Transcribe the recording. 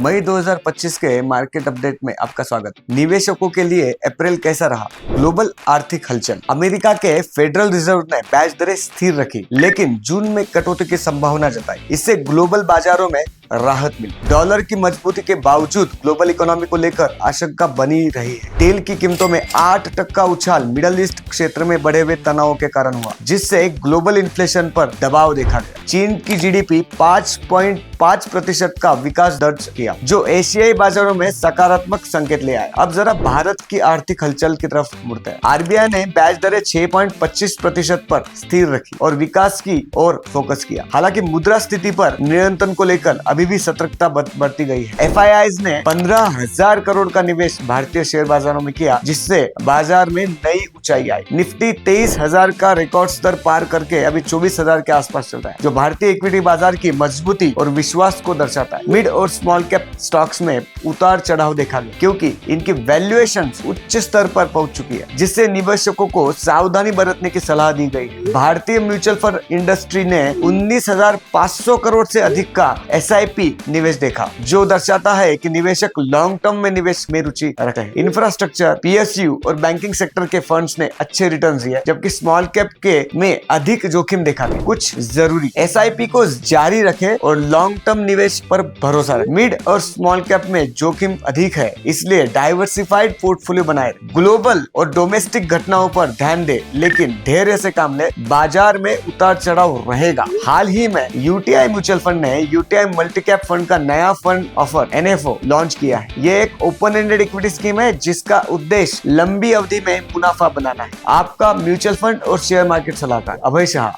मई 2025 के market update में आपका स्वागत। निवेशकों के लिए अप्रैल कैसा रहा? ग्लोबल आर्थिक हलचल। अमेरिका के फेडरल रिजर्व ने ब्याज दरें स्थिर रखी, लेकिन जून में कटौती की संभावना जताई। इससे ग्लोबल बाजारों में राहत मिली। डॉलर की मजबूती के बावजूद ग्लोबल इकोनॉमी को लेकर आशंका बनी रही है। तेल की कीमतों में 8% का उछाल मिडल ईस्ट क्षेत्र में बढ़े हुए तनाव के कारण हुआ, जिससे ग्लोबल इन्फ्लेशन पर दबाव देखा गया। चीन की जीडीपी 5.5% का विकास दर्ज किया, जो एशियाई बाजारों में सकारात्मक संकेत ले आया। अब जरा भारत की आर्थिक हलचल की तरफ मुड़ते हैं। आरबीआई ने ब्याज दरें 6.25% पर स्थिर रखी और विकास की ओर फोकस किया। हालांकि मुद्रा स्थिति पर नियंत्रण को लेकर अभी भी सतर्कता बढ़ती गई है। एफआईआईज ने 15,000 करोड़ का निवेश भारतीय शेयर बाजारों में किया, जिससे बाजार में नई ऊंचाई आई। निफ्टी 23,000 का रिकॉर्ड स्तर पार करके अभी 24,000 के आसपास चल रहा है, जो भारतीय इक्विटी बाजार की मजबूती और विश्वास को दर्शाता है। मिड और स्मॉल कैप स्टॉक्स में उतार चढ़ाव देखा गया, क्योंकि इनकी वैल्यूएशन उच्च स्तर पर पहुंच चुकी है, जिससे निवेशकों को सावधानी बरतने की सलाह दी गई है। भारतीय म्यूचुअल फंड इंडस्ट्री ने 19,500 करोड़ से अधिक का SIP निवेश देखा, जो दर्शाता है कि निवेशक लॉन्ग टर्म में निवेश में रुचि रखते हैं। इंफ्रास्ट्रक्चर, PSU और बैंकिंग सेक्टर के फंड्स ने अच्छे रिटर्न दिए, जबकि स्मॉल कैप के में अधिक जोखिम देखा गया। कुछ जरूरी SIP को जारी रखें और लॉन्ग टर्म निवेश पर भरोसा रखें। मिड और स्मॉल कैप में जोखिम अधिक है, इसलिए डाइवर्सिफाइड पोर्टफोलियो बनाए। ग्लोबल और डोमेस्टिक घटनाओं पर ध्यान दे, लेकिन धैर्य से काम ले। बाजार में उतार चढ़ाव रहेगा। हाल ही में UTI म्यूचुअल फंड ने UTI मल्टी कैप फंड का नया फंड ऑफर NFO लॉन्च किया है। ये एक ओपन एंडेड इक्विटी स्कीम है, जिसका उद्देश्य लंबी अवधि में मुनाफा बनाना है। आपका म्यूचुअल फंड और शेयर मार्केट सलाहकार अभय शाह।